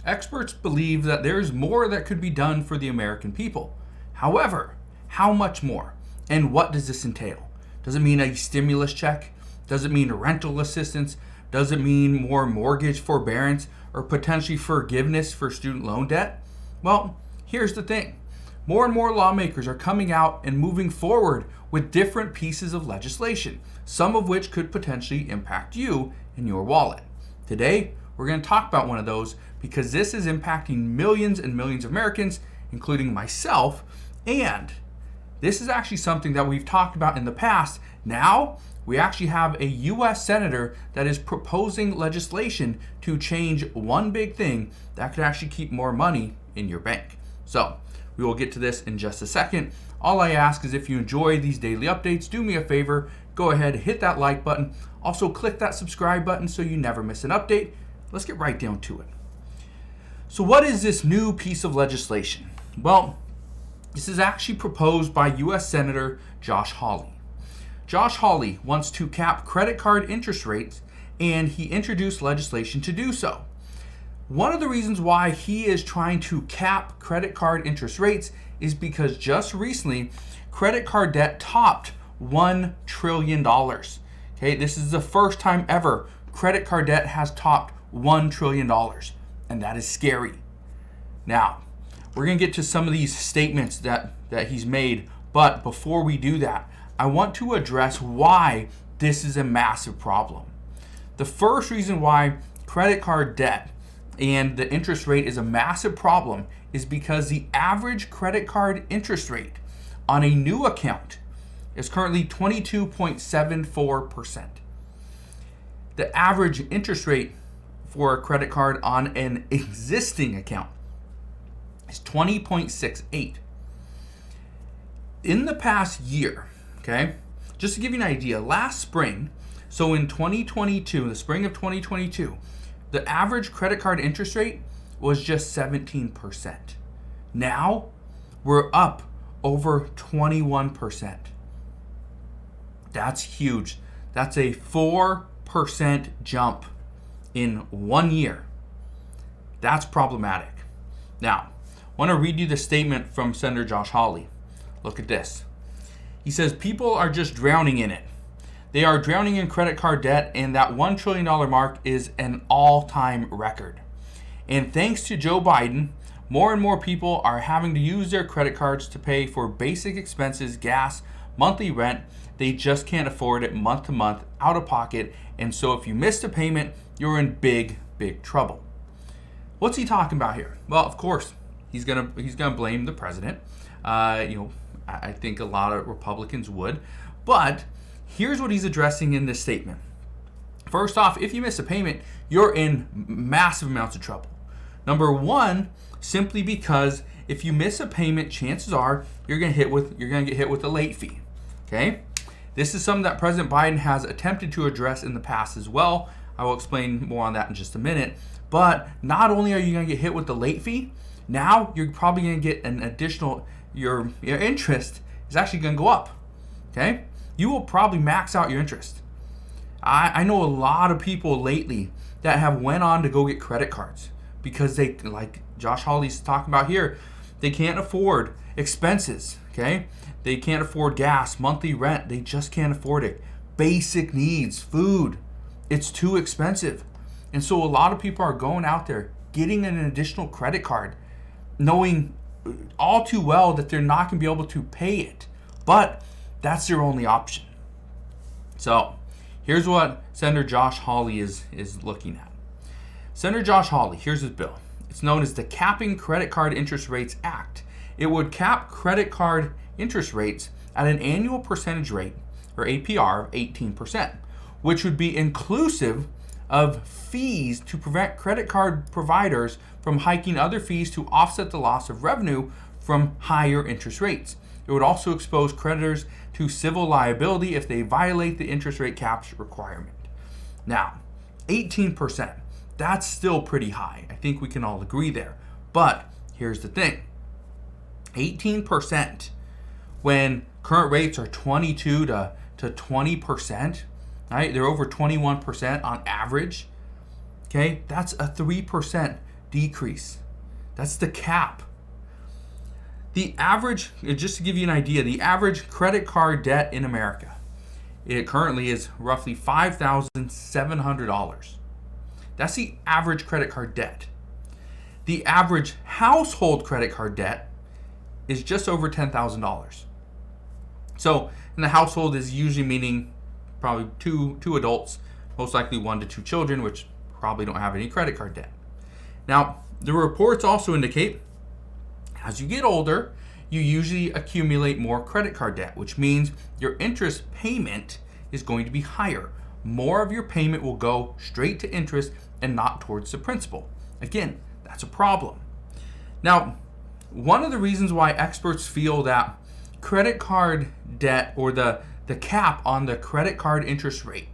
experts believe that there's more that could be done for the American people. However, how much more? And what does this entail? Does it mean a stimulus check? Does it mean rental assistance? Does it mean more mortgage forbearance or potentially forgiveness for student loan debt? Well, here's the thing. More and more lawmakers are coming out and moving forward with different pieces of legislation, some of which could potentially impact you and your wallet. Today, we're going to talk about one of those because this is impacting millions and millions of Americans, including myself, and this is actually something that we've talked about in the past. Now, we actually have a U.S. senator that is proposing legislation to change one big thing that could actually keep more money in your bank. So, we will get to this in just a second. All I ask is if you enjoy these daily updates, do me a favor, go ahead, hit that like button. Also, click that subscribe button so you never miss an update. Let's get right down to it. So what is this new piece of legislation? Well, this is actually proposed by U.S. Senator Josh Hawley. Josh Hawley wants to cap credit card interest rates, and he introduced legislation to do so. One of the reasons why he is trying to cap credit card interest rates is because just recently, credit card debt topped $1 trillion. Okay, this is the first time ever credit card debt has topped $1 trillion, and that is scary. Now, we're going to get to some of these statements that he's made, but before we do that, I want to address why this is a massive problem. The first reason why credit card debt and the interest rate is a massive problem is because the average credit card interest rate on a new account is currently 22.74%. The average interest rate for a credit card on an existing account is 20.68. In the past year, okay, just to give you an idea, last spring, so in 2022, the spring of 2022, the average credit card interest rate was just 17%. Now, we're up over 21%. That's huge. That's a 4% jump in 1 year. That's problematic. Now, I want to read you the statement from Senator Josh Hawley. Look at this. He says, people are just drowning in it. They are drowning in credit card debt, and that $1 trillion mark is an all-time record. And thanks to Joe Biden, more and more people are having to use their credit cards to pay for basic expenses, gas, monthly rent. They just can't afford it month to month, out of pocket, and so if you missed a payment, you're in big, big trouble. What's he talking about here? Well, of course, he's gonna blame the president. I think a lot of Republicans would, but here's what he's addressing in this statement. First off, if you miss a payment, you're in massive amounts of trouble. Number one, simply because if you miss a payment, chances are you're gonna get hit with a late fee. Okay? This is something that President Biden has attempted to address in the past as well. I will explain more on that in just a minute. But not only are you gonna get hit with the late fee, now you're probably gonna get an additional, your interest is actually gonna go up. Okay? You will probably max out your interest. I know a lot of people lately that have went on to go get credit cards because they, like Josh Hawley's talking about here, they can't afford expenses, okay? They can't afford gas, monthly rent. They just can't afford it. Basic needs, food, it's too expensive. And so a lot of people are going out there getting an additional credit card, knowing all too well that they're not going to be able to pay it. But that's their only option. So here's what Senator Josh Hawley is looking at. Senator Josh Hawley, here's his bill. It's known as the Capping Credit Card Interest Rates Act. It would cap credit card interest rates at an annual percentage rate, or APR, of 18%, which would be inclusive of fees to prevent credit card providers from hiking other fees to offset the loss of revenue from higher interest rates. It would also expose creditors to civil liability if they violate the interest rate caps requirement. Now, 18%, that's still pretty high. I think we can all agree there. But here's the thing. 18% when current rates are 22 to 20%, right? They're over 21% on average. Okay, that's a 3% decrease. That's the cap. The average, just to give you an idea, the average credit card debt in America, it currently is roughly $5,700. That's the average credit card debt. The average household credit card debt is just over $10,000. So, and the household is usually meaning probably two adults, most likely 1 to 2 children, which probably don't have any credit card debt. Now, the reports also indicate as you get older, you usually accumulate more credit card debt, which means your interest payment is going to be higher. More of your payment will go straight to interest and not towards the principal. Again, that's a problem. Now, one of the reasons why experts feel that credit card debt or the cap on the credit card interest rate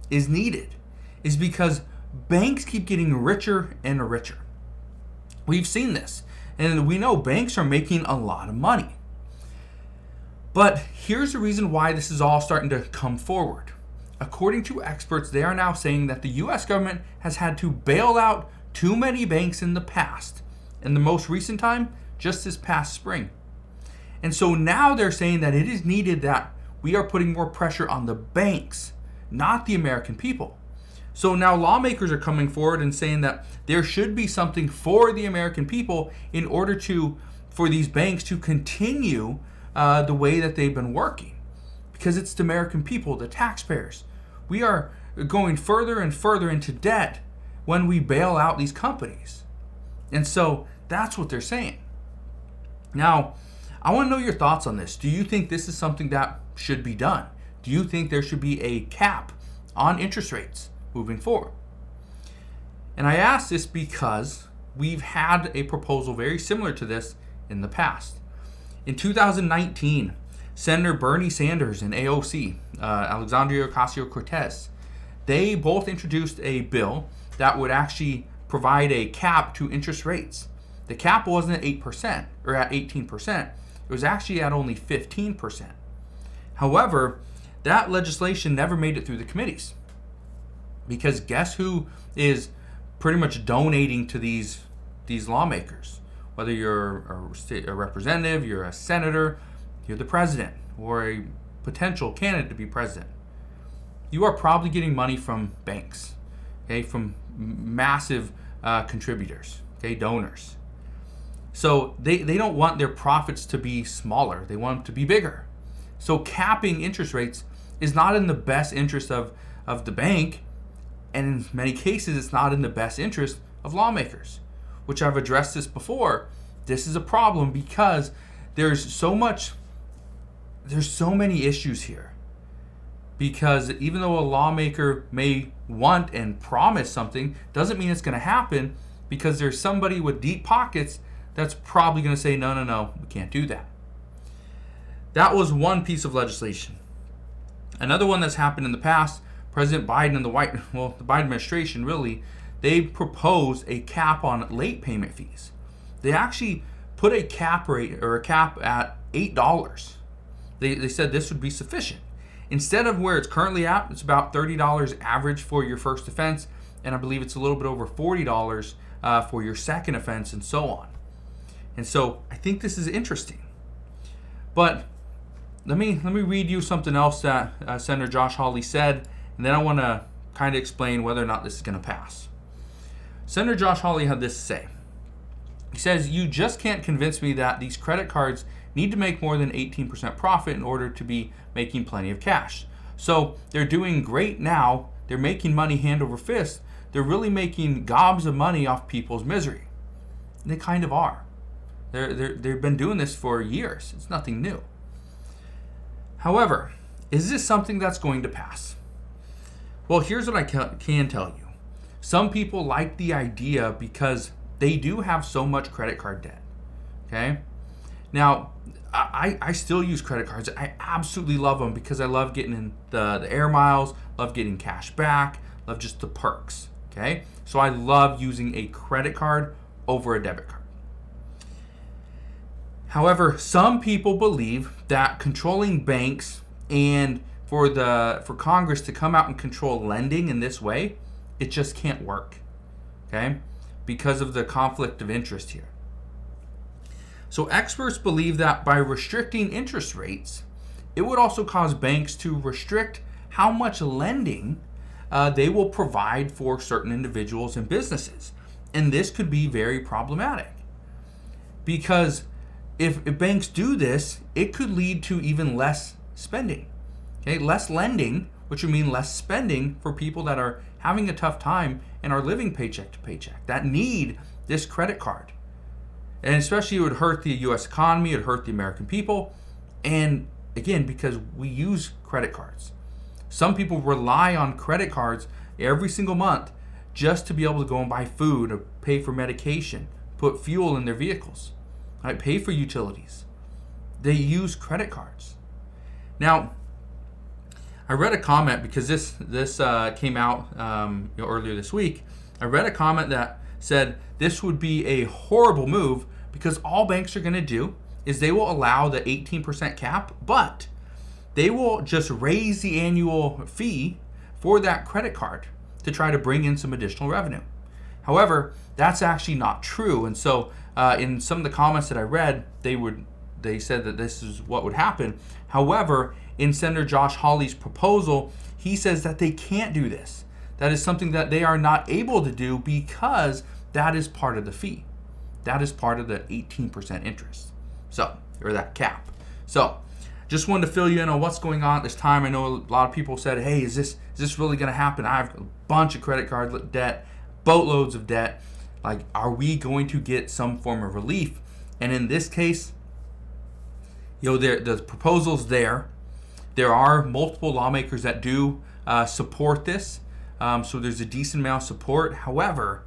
is needed is because banks keep getting richer and richer. We've seen this, and we know banks are making a lot of money. But here's the reason why this is all starting to come forward. According to experts, they are now saying that the US government has had to bail out too many banks in the past. In the most recent time, just this past spring. And so now they're saying that it is needed that we are putting more pressure on the banks, not the American people. So now lawmakers are coming forward and saying that there should be something for the American people in order for these banks to continue the way that they've been working. Because it's the American people, the taxpayers. We are going further and further into debt when we bail out these companies. And so that's what they're saying. Now, I want to know your thoughts on this. Do you think this is something that should be done? Do you think there should be a cap on interest rates moving forward? And I ask this because we've had a proposal very similar to this in the past. In 2019, Senator Bernie Sanders and AOC, Alexandria Ocasio-Cortez, they both introduced a bill that would actually provide a cap to interest rates. The cap wasn't at 8% or at 18%. It was actually at only 15%. However, that legislation never made it through the committees. Because guess who is pretty much donating to these lawmakers? Whether you're a representative, you're a senator, you're the president, or a potential candidate to be president. You are probably getting money from banks, okay, from massive contributors, okay, donors. So they don't want their profits to be smaller. They want them to be bigger. So capping interest rates is not in the best interest of the bank. And in many cases, it's not in the best interest of lawmakers, which I've addressed this before. This is a problem because there's so many issues here. Because even though a lawmaker may want and promise something, doesn't mean it's going to happen, because there's somebody with deep pockets that's probably going to say, no, we can't do that. That was one piece of legislation. Another one that's happened in the past, President Biden and the Biden administration really, they proposed a cap on late payment fees. They actually put a cap rate or a cap at $8. They said this would be sufficient. Instead of where it's currently at, it's about $30 average for your first offense, and I believe it's a little bit over $40 for your second offense, and so on. And so I think this is interesting. But let me read you something else that Senator Josh Hawley said, and then I want to kind of explain whether or not this is going to pass. Senator Josh Hawley had this to say. He says, "You just can't convince me that these credit cards need to make more than 18% profit in order to be making plenty of cash. So they're doing great now. They're making money hand over fist. They're really making gobs of money off people's misery." And they kind of are. They've been doing this for years. It's nothing new. However, is this something that's going to pass? Well, here's what I can tell you. Some people like the idea because they do have so much credit card debt. Okay? Now, I still use credit cards. I absolutely love them because I love getting in the air miles, love getting cash back, love just the perks. Okay? So I love using a credit card over a debit card. However, some people believe that controlling banks and for Congress to come out and control lending in this way, it just can't work. Okay? because of the conflict of interest here. So experts believe that by restricting interest rates, it would also cause banks to restrict how much lending they will provide for certain individuals and businesses. And this could be very problematic, because if banks do this, it could lead to even less spending. Okay, less lending, which would mean less spending for people that are having a tough time and are living paycheck to paycheck, that need this credit card. And especially it would hurt the US economy, it would hurt the American people. And again, because we use credit cards. Some people rely on credit cards every single month just to be able to go and buy food or pay for medication, put fuel in their vehicles, right? Pay for utilities. They use credit cards. Now, I read a comment, because this came out earlier this week. I read a comment that said this would be a horrible move, because all banks are going to do is they will allow the 18% cap, but they will just raise the annual fee for that credit card to try to bring in some additional revenue. However, that's actually not true. And so in some of the comments that I read, they said that this is what would happen. However, in Senator Josh Hawley's proposal, he says that they can't do this. That is something that they are not able to do, because that is part of the fee. That is part of the 18% interest. So, or that cap. So, just wanted to fill you in on what's going on at this time. I know a lot of people said, hey, is this really going to happen? I have a bunch of credit card debt, boatloads of debt. Like, are we going to get some form of relief? And in this case, the proposal's there. There are multiple lawmakers that do support this. So there's a decent amount of support. However,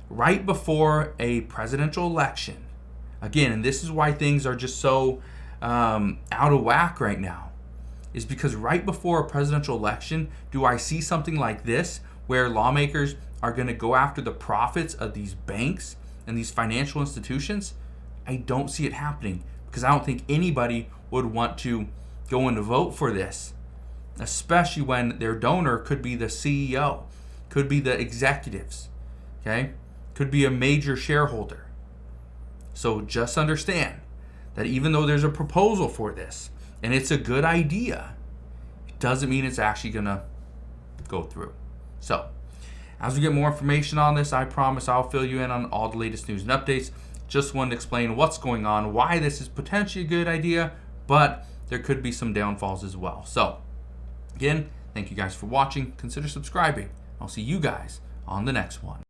right before a presidential election, again, and this is why things are just so out of whack right now, is because right before a presidential election, do I see something like this, where lawmakers are going to go after the profits of these banks and these financial institutions? I don't see it happening, because I don't think anybody would want to go and vote for this, especially when their donor could be the CEO, could be the executives, okay? Could be a major shareholder. So just understand that even though there's a proposal for this, and it's a good idea, it doesn't mean it's actually gonna go through. So, as we get more information on this, I promise I'll fill you in on all the latest news and updates. Just wanted to explain what's going on, why this is potentially a good idea, but there could be some downfalls as well. So, again, thank you guys for watching. Consider subscribing. I'll see you guys on the next one.